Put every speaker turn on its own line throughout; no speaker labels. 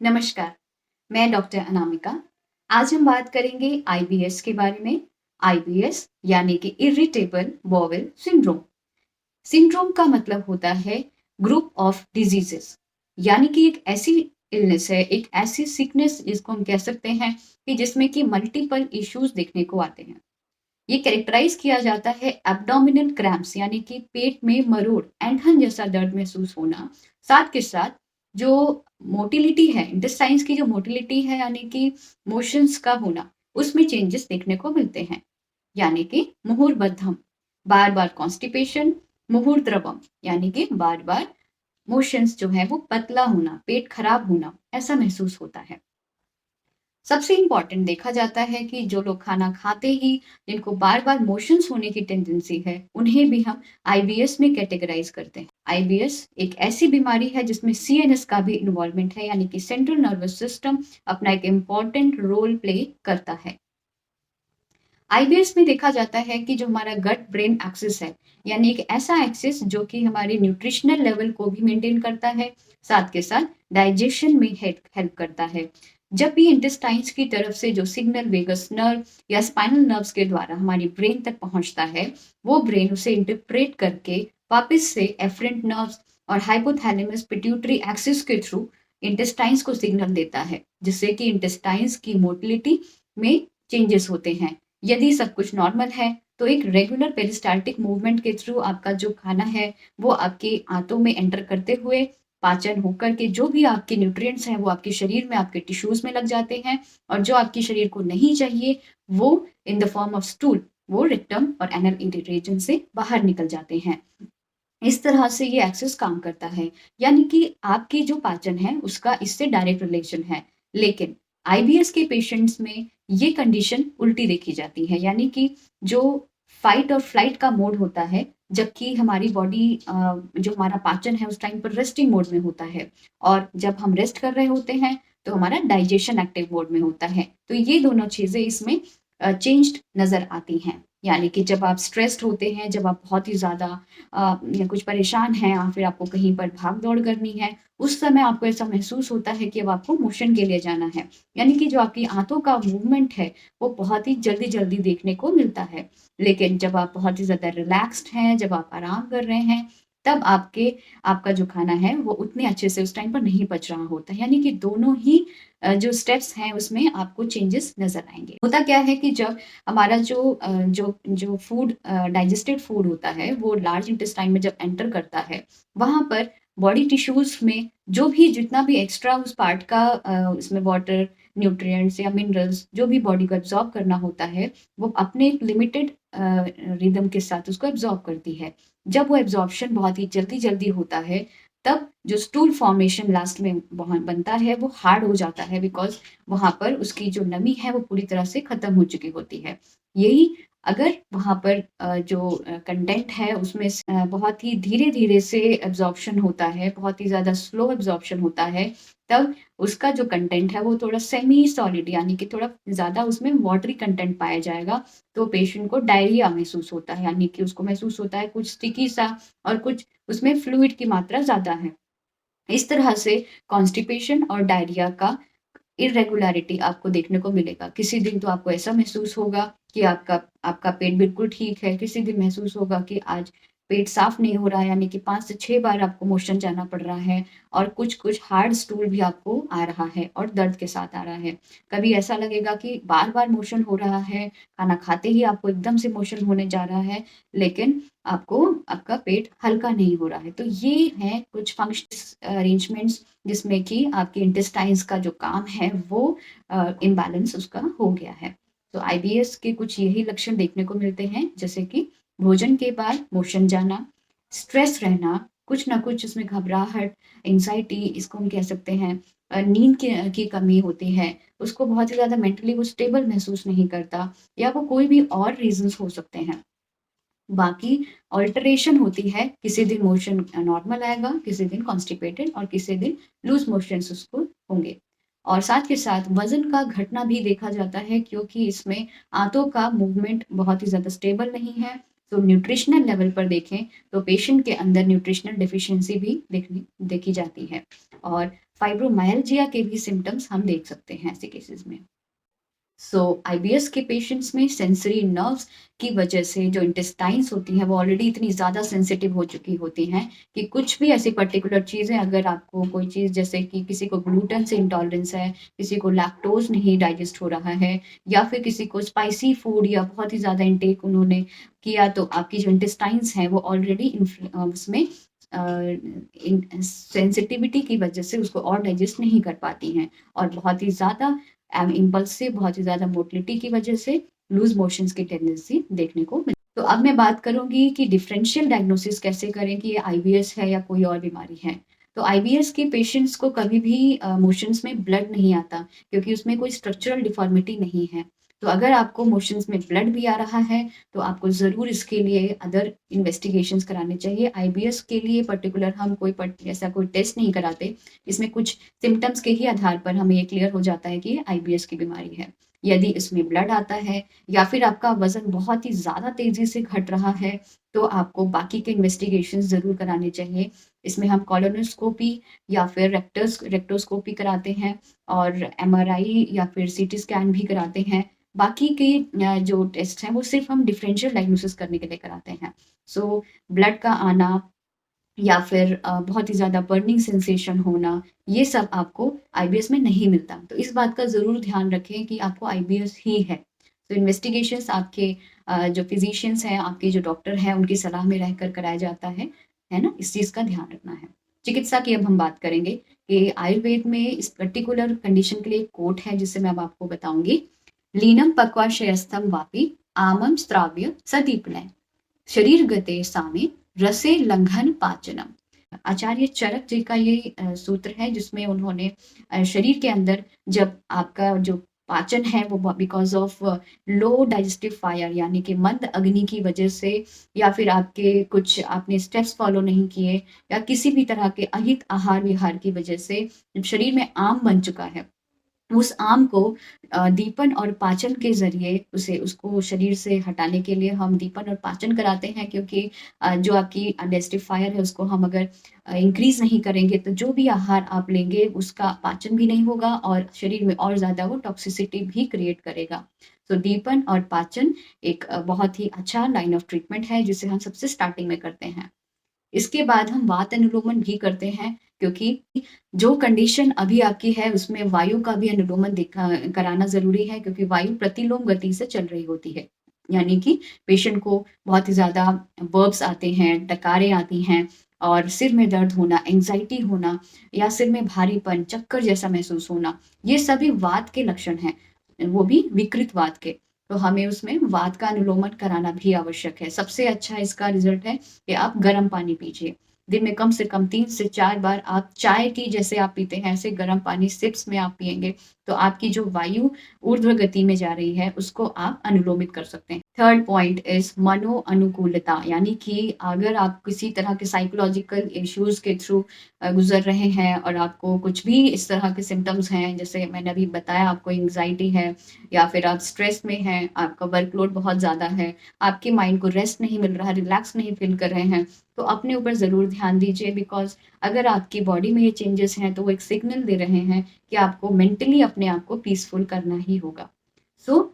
नमस्कार, मैं डॉक्टर अनामिका। आज हम बात करेंगे आईबीएस के बारे में। आईबीएस यानी कि इरिटेबल बॉवेल सिंड्रोम। सिंड्रोम का मतलब होता है ग्रुप ऑफ डिजीजेस, यानी कि एक ऐसी इलनेस है, एक ऐसी सिकनेस जिसको हम कह सकते हैं कि जिसमें कि मल्टीपल इश्यूज देखने को आते हैं। ये कैरेक्टराइज किया जाता है एब्डोमिनल क्रैम्प्स यानी कि पेट में मरोड़, ऐंठन जैसा दर्द महसूस होना, साथ के साथ जो मोटिलिटी है, इंटेस्टाइन्स की जो मोटिलिटी है यानी कि मोशंस का होना, उसमें चेंजेस देखने को मिलते हैं। यानी कि मुहुर्बद्धम, बार बार कॉन्स्टिपेशन, मुहुर्द्रवम यानी कि बार बार मोशंस जो है वो पतला होना, पेट खराब होना, ऐसा महसूस होता है। सबसे इम्पोर्टेंट देखा जाता है कि जो लोग खाना खाते ही जिनको बार बार मोशंस होने की टेंडेंसी है, उन्हें भी हम आईबीएस में कैटेगराइज करते हैं। आईबीएस एक ऐसी बीमारी है जिसमें सीएनएस का भी इन्वॉल्वमेंट है, यानी कि सेंट्रल नर्वस सिस्टम अपना एक इम्पॉर्टेंट रोल प्ले करता है। आईबीएस में देखा जाता है कि जो हमारा गट ब्रेन एक्सिस है, यानी एक ऐसा एक्सिस जो कि हमारे न्यूट्रिशनल लेवल को भी मेंटेन करता है, साथ के साथ डाइजेशन में हेल्प करता है। जब भी इंटेस्टाइन्स की तरफ से जो सिग्नल वेगस नर्व या स्पाइनल नर्व्स के द्वारा हमारी ब्रेन तक पहुंचता है, वो ब्रेन उसे इंटरप्रेट करके वापस से एफरेंट नर्व्स और हाइपोथैलेमस पिट्यूटरी एक्सिस के थ्रू इंटेस्टाइन्स को सिग्नल देता है, जिससे कि इंटेस्टाइन्स की मोटिलिटी में चेंजेस होते हैं। यदि सब कुछ नॉर्मल है तो एक रेगुलर पेरिस्टाल्टिक मूवमेंट के थ्रू आपका जो खाना है वो आपके आंतों में एंटर करते हुए पाचन होकर के जो भी आपके न्यूट्रिएंट्स हैं वो आपके शरीर में, आपके टिश्यूज में लग जाते हैं, और जो आपके शरीर को नहीं चाहिए वो in the form of stool वो रेक्टम और एनल रीजन से बाहर निकल जाते हैं। इस तरह से ये एक्सेस काम करता है, यानी कि आपकी जो पाचन है उसका इससे डायरेक्ट रिलेशन है। लेकिन आईबीएस के पेशेंट्स में ये कंडीशन उल्टी देखी जाती है, यानी कि जो फाइट और फ्लाइट का मोड होता है, जबकि हमारी बॉडी जो हमारा पाचन है उस टाइम पर रेस्टिंग मोड में होता है, और जब हम रेस्ट कर रहे होते हैं तो हमारा डाइजेशन एक्टिव मोड में होता है। तो ये दोनों चीजें इसमें चेंज्ड नजर आती हैं। यानी कि जब आप स्ट्रेस्ड होते हैं, जब आप बहुत ही ज्यादा या कुछ परेशान हैं, या फिर आपको कहीं पर भाग दौड़ करनी है, उस समय आपको ऐसा महसूस होता है कि अब आपको मोशन के लिए जाना है। यानी कि जो आपकी आंतों का मूवमेंट है वो बहुत ही जल्दी जल्दी देखने को मिलता है। लेकिन जब आप बहुत ही ज्यादा रिलैक्स्ड हैं, जब आप आराम कर रहे हैं, तब आपका जो खाना है वो उतने अच्छे से उस टाइम पर नहीं पच रहा होता है। यानी कि दोनों ही जो स्टेप्स हैं उसमें आपको चेंजेस नजर आएंगे। होता क्या है कि जब हमारा जो फूड, डाइजेस्टेड फूड होता है, वो लार्ज इंटेस्टाइन में जब एंटर करता है, वहां पर बॉडी टिश्यूज में जो भी जितना भी एक्स्ट्रा उस पार्ट का उसमें वाटर, न्यूट्रिएंट्स या मिनरल्स जो भी बॉडी को एब्जॉर्ब करना होता है, वो अपने एक लिमिटेड रिदम के साथ उसको एब्जॉर्ब करती है। जब वो एब्जॉर्प्शन बहुत ही जल्दी जल्दी होता है, तब जो स्टूल फॉर्मेशन लास्ट में बनता है वो हार्ड हो जाता है, बिकॉज वहां पर उसकी जो नमी है वो पूरी तरह से खत्म हो चुकी होती है। यही अगर वहां पर जो कंटेंट है उसमें बहुत ही धीरे धीरे से एब्जॉर्प्शन होता है, बहुत ही ज्यादा स्लो एब्जॉर्प्शन होता है, तब उसका जो कंटेंट है वो थोड़ा सेमी सॉलिड, यानी कि थोड़ा ज्यादा उसमें वाटरी कंटेंट पाया जाएगा। तो पेशेंट को डायरिया महसूस होता है, यानी कि उसको महसूस होता है कुछ स्टिकी सा, और कुछ उसमें फ्लूइड की मात्रा ज्यादा है। इस तरह से कॉन्स्टिपेशन और डायरिया का इरेगुलरिटी आपको देखने को मिलेगा। किसी दिन तो आपको ऐसा महसूस होगा कि आपका आपका पेट बिल्कुल ठीक है, किसी दिन महसूस होगा कि आज पेट साफ नहीं हो रहा है, यानी कि 5 से 6 बार आपको मोशन जाना पड़ रहा है, और कुछ कुछ हार्ड स्टूल भी आपको आ रहा है और दर्द के साथ आ रहा है। कभी ऐसा लगेगा कि बार बार मोशन हो रहा है, खाना खाते ही आपको एकदम से मोशन होने जा रहा है, लेकिन आपको आपका पेट हल्का नहीं हो रहा है। तो ये है कुछ फंक्शन अरेंजमेंट्स जिसमें कि आपके इंटेस्टाइन्स का जो काम है वो इम्बैलेंस उसका हो गया है। तो आईबीएस के कुछ यही लक्षण देखने को मिलते हैं, जैसे कि भोजन के बाद मोशन जाना, स्ट्रेस रहना, कुछ ना कुछ उसमें घबराहट, एंजाइटी इसको हम कह सकते हैं, नींद की कमी होती है, उसको बहुत ही ज्यादा मेंटली वो स्टेबल महसूस नहीं करता, या वो कोई भी और रीजंस हो सकते हैं। बाकी ऑल्टरेशन होती है, किसी दिन मोशन नॉर्मल आएगा, किसी दिन कॉन्स्टिपेटेड, और किसी दिन लूज मोशंस उसको होंगे। और साथ के साथ वजन का घटना भी देखा जाता है, क्योंकि इसमें आंतों का मूवमेंट बहुत ही ज्यादा स्टेबल नहीं है। तो न्यूट्रिशनल लेवल पर देखें तो पेशेंट के अंदर न्यूट्रिशनल डिफिशियंसी भी देखी जाती है, और फाइब्रोमाइल्जिया के भी सिम्टम्स हम देख सकते हैं ऐसे केसेस में। सो आईबीएस के पेशेंट्स में सेंसरी नर्व्स की वजह से जो इंटेस्टाइन्स होती हैं वो ऑलरेडी इतनी ज़्यादा सेंसिटिव हो चुकी होती हैं कि कुछ भी ऐसी पर्टिकुलर चीज़ें, अगर आपको कोई चीज़ जैसे कि किसी को ग्लूटेन से इंटॉलरेंस है, किसी को लैक्टोज नहीं डाइजेस्ट हो रहा है, या फिर किसी को स्पाइसी फूड या बहुत ही ज़्यादा इंटेक उन्होंने किया, तो आपकी जो इंटेस्टाइन्स हैं वो ऑलरेडी उसमें सेंसिटिविटी की वजह से उसको और डाइजेस्ट नहीं कर पाती हैं, और बहुत ही ज़्यादा इम्पल्स से, बहुत ही ज़्यादा मोटिलिटी की वजह से लूज मोशंस की टेंडेंसी देखने को मिली। तो अब मैं बात करूंगी कि डिफरेंशियल डायग्नोसिस कैसे करें कि ये आईबीएस है या कोई और बीमारी है। तो आईबीएस के पेशेंट्स को कभी भी मोशंस में ब्लड नहीं आता, क्योंकि उसमें कोई स्ट्रक्चरल डिफॉर्मिटी नहीं है। तो अगर आपको मोशंस में ब्लड भी आ रहा है तो आपको ज़रूर इसके लिए अदर इन्वेस्टिगेशंस कराने चाहिए। आईबीएस के लिए पर्टिकुलर हम कोई ऐसा कोई टेस्ट नहीं कराते, इसमें कुछ सिम्टम्स के ही आधार पर हमें ये क्लियर हो जाता है कि ये आईबीएस की बीमारी है। यदि इसमें ब्लड आता है या फिर आपका वजन बहुत ही ज़्यादा तेज़ी से घट रहा है तो आपको बाकी के इन्वेस्टिगेशन ज़रूर कराने चाहिए। इसमें हम कॉलोनोस्कोपी या फिर रेक्टोस्कोपी कराते हैं, और एमआरआई या फिर सीटी स्कैन भी कराते हैं। बाकी के जो टेस्ट हैं वो सिर्फ हम डिफरेंशियल डायग्नोसिस करने के लिए कराते हैं। सो ब्लड का आना या फिर बहुत ही ज़्यादा बर्निंग सेंसेशन होना, ये सब आपको आईबीएस में नहीं मिलता। तो इस बात का ज़रूर ध्यान रखें कि आपको आईबीएस ही है। तो इन्वेस्टिगेशंस आपके जो फिजिशियंस हैं, आपके जो डॉक्टर हैं, उनकी सलाह में रहकर कराया जाता है ना? इस चीज़ का ध्यान रखना है। चिकित्सा की अब हम बात करेंगे कि आयुर्वेद में इस पर्टिकुलर कंडीशन के लिए एक कोट है जिसे मैं अब आपको बताऊंगी। लीनम पक्वाशयस्थम वापि आमम स्त्राव्य सदीपनय शरीर गते सामे रसे लंघन पाचनम। आचार्य चरक जी का ये सूत्र है जिसमें उन्होंने शरीर के अंदर जब आपका जो पाचन है वो because of low digestive fire यानी कि मंद अग्नि की वजह से, या फिर आपके कुछ आपने स्टेप्स फॉलो नहीं किए, या किसी भी तरह के अहित आहार विहार की वजह से जब शरीर में आम बन चुका है, उस आम को दीपन और पाचन के ज़रिए उसको शरीर से हटाने के लिए हम दीपन और पाचन कराते हैं, क्योंकि जो आपकी डाइजेस्टिव फायर है उसको हम अगर इंक्रीज़ नहीं करेंगे तो जो भी आहार आप लेंगे उसका पाचन भी नहीं होगा और शरीर में और ज़्यादा वो टॉक्सिसिटी भी क्रिएट करेगा। तो दीपन और पाचन एक बहुत ही अच्छा लाइन ऑफ ट्रीटमेंट है जिसे हम सबसे स्टार्टिंग में करते हैं। इसके बाद हम वात अनुलोमन भी करते हैं, क्योंकि जो कंडीशन अभी आपकी है उसमें वायु का भी अनुलोमन कराना ज़रूरी है, क्योंकि वायु प्रतिलोम गति से चल रही होती है। यानी कि पेशेंट को बहुत ही ज़्यादा बर्ब्स आते हैं, डकारें आती हैं, और सिर में दर्द होना, एंग्जायटी होना, या सिर में भारीपन, चक्कर जैसा महसूस होना, ये सभी वात के लक्षण हैं, वो भी विकृत वात के। तो हमें उसमें वात का अनुलोमन कराना भी आवश्यक है। सबसे अच्छा इसका रिजल्ट है कि आप गर्म पानी पीजिए। दिन में कम से कम 3 से 4 बार आप चाय की जैसे आप पीते हैं ऐसे गर्म पानी सिप्स में आप पिएँगे, तो आपकी जो वायु ऊर्ध्व गति में जा रही है उसको आप अनुलोमित कर सकते हैं। थर्ड पॉइंट इज़ मनो अनुकूलता, यानी कि अगर आप किसी तरह के साइकोलॉजिकल इश्यूज़ के थ्रू गुज़र रहे हैं और आपको कुछ भी इस तरह के सिम्पटम्स हैं, जैसे मैंने अभी बताया आपको एंग्जायटी है, या फिर आप स्ट्रेस में हैं, आपका वर्कलोड बहुत ज़्यादा है, आपके माइंड को रेस्ट नहीं मिल रहा, रिलैक्स नहीं फील कर रहे हैं, तो अपने ऊपर ज़रूर ध्यान दीजिए, बिकॉज़ अगर आपकी बॉडी में ये चेंजेस हैं तो वो एक सिग्नल दे रहे हैं कि आपको मेंटली अपने आप को पीसफुल करना ही होगा।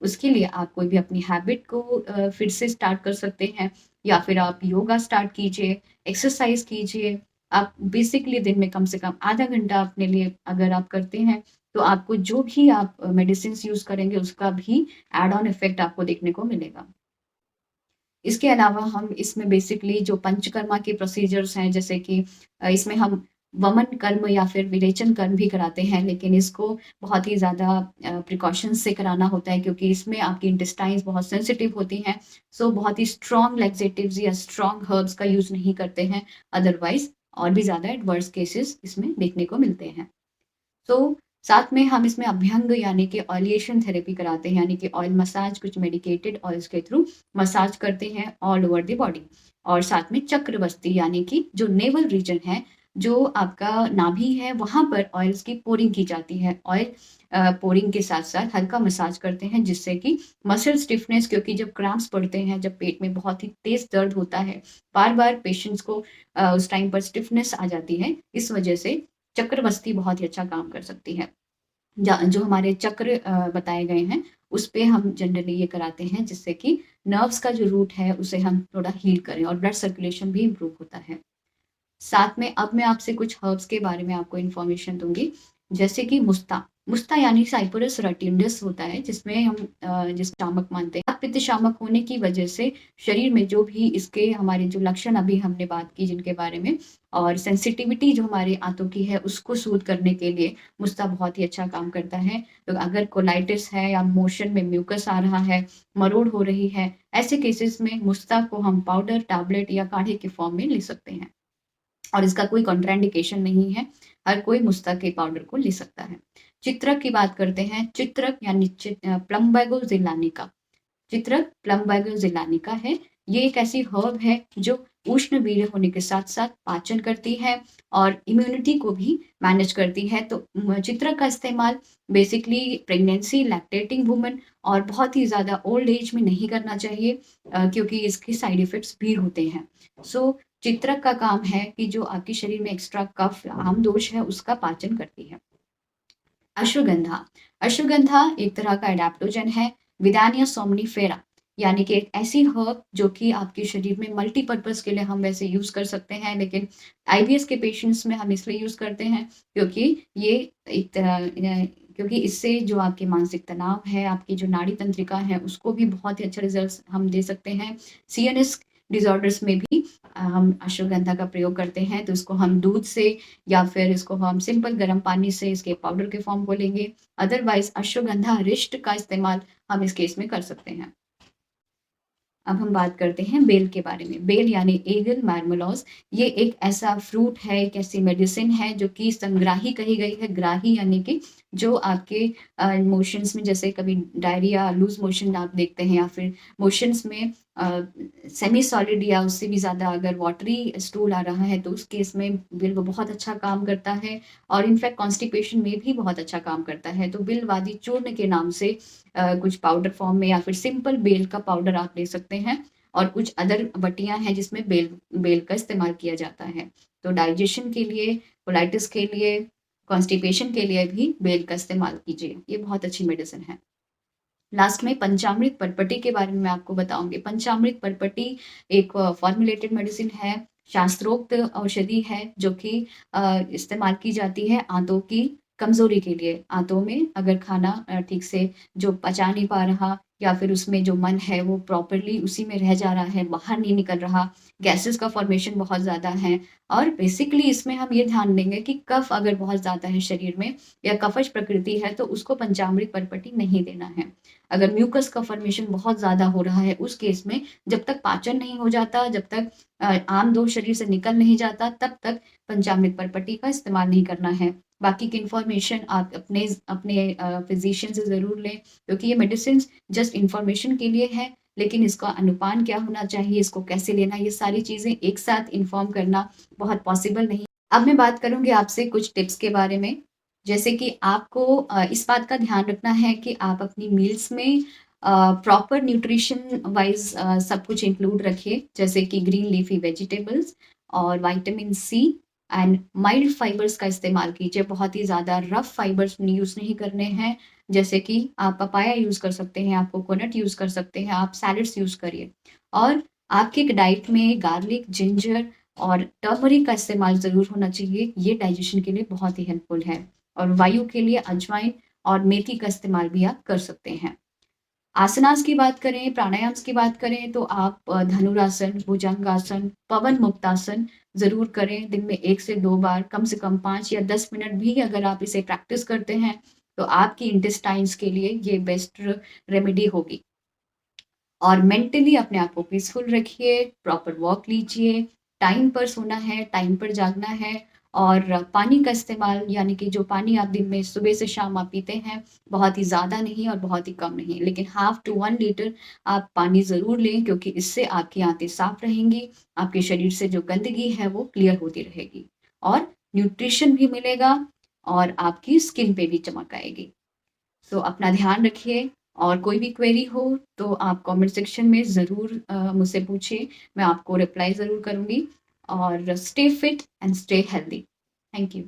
उसके लिए आप कोई भी अपनी हैबिट को फिर से स्टार्ट कर सकते हैं, या फिर आप योगा स्टार्ट कीजिए, एक्सरसाइज कीजिए। आप बेसिकली दिन में कम से कम आधा घंटा अपने लिए अगर आप करते हैं तो आपको जो भी आप मेडिसिन यूज़ करेंगे उसका भी एड ऑन इफेक्ट आपको देखने को मिलेगा। इसके अलावा हम इसमें बेसिकली जो पंचकर्मा के प्रोसीजर्स हैं, जैसे कि इसमें हम वमन कर्म या फिर विरेचन कर्म भी कराते हैं, लेकिन इसको बहुत ही ज़्यादा प्रिकॉशंस से कराना होता है, क्योंकि इसमें आपकी इंटेस्टाइन्स बहुत सेंसिटिव होती हैं। सो बहुत ही स्ट्रॉन्ग लैक्सेटिव्स या स्ट्रॉन्ग हर्ब्स का यूज़ नहीं करते हैं, अदरवाइज और भी ज़्यादा एडवर्स केसेस इसमें देखने को मिलते हैं। तो साथ में हम इसमें अभ्यंग यानी कि ऑयलिएशन थेरेपी कराते हैं, यानी कि ऑयल मसाज, कुछ मेडिकेटेड ऑयल्स के थ्रू मसाज करते हैं ऑल ओवर द बॉडी। और साथ में चक्रवस्ती यानी कि जो नेवल रीजन है, जो आपका नाभि है वहाँ पर ऑयल्स की पोरिंग की जाती है। ऑयल पोरिंग के साथ-साथ हल्का मसाज करते हैं जिससे कि मसल स्टिफनेस, क्योंकि जब क्रैम्प्स पड़ते हैं, जब पेट में बहुत ही तेज़ दर्द होता है, बार-बार पेशेंट्स को उस टाइम पर स्टिफनेस आ जाती है, इस वजह से चक्रबस्ती बहुत ही अच्छा काम कर सकती है। जो हमारे चक्र बताए गए हैं, उस पे हम जनरली ये कराते हैं जिससे कि नर्व्स का जो रूट है उसे हम थोड़ा हील करें और ब्लड सर्कुलेशन भी इम्प्रूव होता है। साथ में अब मैं आपसे कुछ हर्ब्स के बारे में आपको इन्फॉर्मेशन दूँगी, जैसे कि मुस्ता। मुस्ता यानी साइपरस रटिंडस होता है, जिसमें हम जिसे शामक मानते हैं। वात पित्त शामक होने की वजह से शरीर में जो भी इसके हमारे जो लक्षण अभी हमने बात की जिनके बारे में, और सेंसिटिविटी जो हमारे आंतों की है उसको सूद करने के लिए मुस्ता बहुत ही अच्छा काम करता है। तो अगर कोलाइटिस है या मोशन में म्यूकस आ रहा है, मरोड़ हो रही है, ऐसे केसेस में मुस्ता को हम पाउडर, टैबलेट या काढ़े के फॉर्म में ले सकते हैं। और इसका कोई कॉन्ट्राइंडिकेशन नहीं है, हर कोई मुस्ता के पाउडर को ले सकता है। चित्रक की बात करते हैं, चित्रक यानी प्लम्बागो ज़िलानिका। चित्रक प्लम्बागो ज़िलानिका है। ये एक ऐसी हर्ब है जो उष्णवीर्य होने के साथ-साथ पाचन करती है और इम्यूनिटी को भी मैनेज करती है। तो चित्रक का इस्तेमाल बेसिकली प्रेगनेंसी, लैक्टेटिंग वुमन और बहुत ही ज़्यादा ओल्ड एज में नहीं करना चाहिए, क्योंकि इसके साइड इफ़ेक्ट्स भी होते हैं। सो चित्रक का काम है कि जो आपके शरीर में एक्स्ट्रा कफ, आम दोष है, उसका पाचन करती है। अश्वगंधा। अश्वगंधा एक तरह का एडाप्टोजन है, विदानिया सोमनीफेरा, यानी कि एक ऐसी हर्ब जो कि आपके शरीर में मल्टीपर्पज़ के लिए हम वैसे यूज़ कर सकते हैं, लेकिन आईबीएस के पेशेंट्स में हम इसलिए यूज़ करते हैं क्योंकि ये एक क्योंकि इससे जो आपके मानसिक तनाव है, आपकी जो नाड़ी तंत्रिका है, उसको भी बहुत ही अच्छा रिज़ल्ट्स हम दे सकते हैं। सीएनएस डिसऑर्डर्स में भी हम अश्वगंधा का प्रयोग करते हैं, तो इसको हम दूध से या फिर इसको हम सिंपल गर्म पानी से इसके पाउडर के फॉर्म को लेंगे। अदरवाइज़ अश्वगंधा अरिष्ट का इस्तेमाल हम इस केस में कर सकते हैं। अब हम बात करते हैं बेल के बारे में। बेल यानी एगल मार्मोलॉस, ये एक ऐसा फ्रूट है, एक ऐसी मेडिसिन है जो कि संग्राही कही गई है। ग्राही यानी कि जो आपके मोशंस में, जैसे कभी डायरिया, लूज़ मोशन आप देखते हैं, या फिर मोशंस में सेमी सॉलिड या उससे भी ज़्यादा अगर वाटरी स्टूल आ रहा है, तो उस केस में बिल्व बहुत अच्छा काम करता है और इनफैक्ट कॉन्स्टिपेशन में भी बहुत अच्छा काम करता है। तो बिल्वादी चूर्ण के नाम से कुछ पाउडर फॉर्म में या फिर सिंपल बेल का पाउडर आप ले सकते हैं, और कुछ अदर बटियाँ हैं जिसमें बेल बेल का इस्तेमाल किया जाता है। तो डाइजेशन के लिए, कोलाइटिस के लिए, कॉन्स्टिपेशन के लिए भी बेल का इस्तेमाल कीजिए। ये बहुत अच्छी मेडिसिन है। लास्ट में पंचामृत पर्पटी के बारे में मैं आपको बताऊँगी। पंचामृत पर्पटी एक फॉर्मुलेटेड मेडिसिन है, शास्त्रोक्त औषधि है जो कि इस्तेमाल की जाती है आंतों की कमज़ोरी के लिए। आंतों में अगर खाना ठीक से जो पचा नहीं पा रहा, या फिर उसमें जो मन है वो प्रॉपरली उसी में रह जा रहा है, बाहर नहीं निकल रहा, गैसेज़ का फ़ॉर्मेशन बहुत ज़्यादा है, और बेसिकली इसमें हम ये ध्यान देंगे कि कफ़ अगर बहुत ज़्यादा है शरीर में या कफ़ज प्रकृति है, तो उसको पंचामृत पर्पटी नहीं देना है। अगर म्यूकस का फॉर्मेशन बहुत ज़्यादा हो रहा है, उस केस में जब तक पाचन नहीं हो जाता, जब तक आम दोष शरीर से निकल नहीं जाता, तब तक पंचामृत पर्पटी का इस्तेमाल नहीं करना है। बाकी की इन्फॉर्मेशन आप अपने अपने फिजिशियन से ज़रूर लें, क्योंकि ये मेडिसिन जस्ट इन्फॉर्मेशन के लिए है, लेकिन इसका अनुपान क्या होना चाहिए, इसको कैसे लेना, ये सारी चीज़ें एक साथ इन्फॉर्म करना बहुत पॉसिबल नहीं। अब मैं बात करूँगी आपसे कुछ टिप्स के बारे में। जैसे कि आपको इस बात का ध्यान रखना है कि आप अपनी मील्स में प्रॉपर न्यूट्रिशन वाइज़ सब कुछ इंक्लूड रखिए, जैसे कि ग्रीन लीफी वेजिटेबल्स और vitamin C and mild fibres का इस्तेमाल कीजिए। बहुत ही ज़्यादा रफ़ फाइबर्स यूज़ नहीं करने हैं, जैसे कि आप पपाया यूज़ कर सकते हैं, आप कोकोनट यूज़ कर सकते हैं, आप सैलड्स यूज़ करिए। और आपके डाइट में गार्लिक, जिंजर और टर्मरिक का इस्तेमाल ज़रूर होना चाहिए, ये डाइजेशन के लिए बहुत ही हेल्पफुल है। और वायु के लिए अजवाइन और मेथी का इस्तेमाल भी आप कर सकते हैं। आसनास की बात करें, प्राणायाम की बात करें, तो आप धनुरासन, भुजंगासन, पवन मुक्तासन ज़रूर करें। दिन में 1 से 2 बार, कम से कम 5 या 10 मिनट भी अगर आप इसे प्रैक्टिस करते हैं, तो आपकी इंटेस्टाइन्स के लिए ये बेस्ट रेमेडी होगी। और मेंटली अपने आप को पीसफुल रखिए, प्रॉपर वॉक लीजिए, टाइम पर सोना है, टाइम पर जागना है, और पानी का इस्तेमाल, यानी कि जो पानी आप दिन में सुबह से शाम आप पीते हैं, बहुत ही ज़्यादा नहीं और बहुत ही कम नहीं, लेकिन हाफ टू 1 लीटर आप पानी ज़रूर लें, क्योंकि इससे आपकी आंतें साफ रहेंगी, आपके शरीर से जो गंदगी है वो क्लियर होती रहेगी। और न्यूट्रिशन भी मिलेगा और आपकी स्किन पे भी चमक आएगी। तो अपना ध्यान रखिए और कोई भी क्वेरी हो तो आप कमेंट सेक्शन में ज़रूर मुझसे पूछिए, मैं आपको रिप्लाई ज़रूर करूँगी और stay fit and stay healthy. Thank you.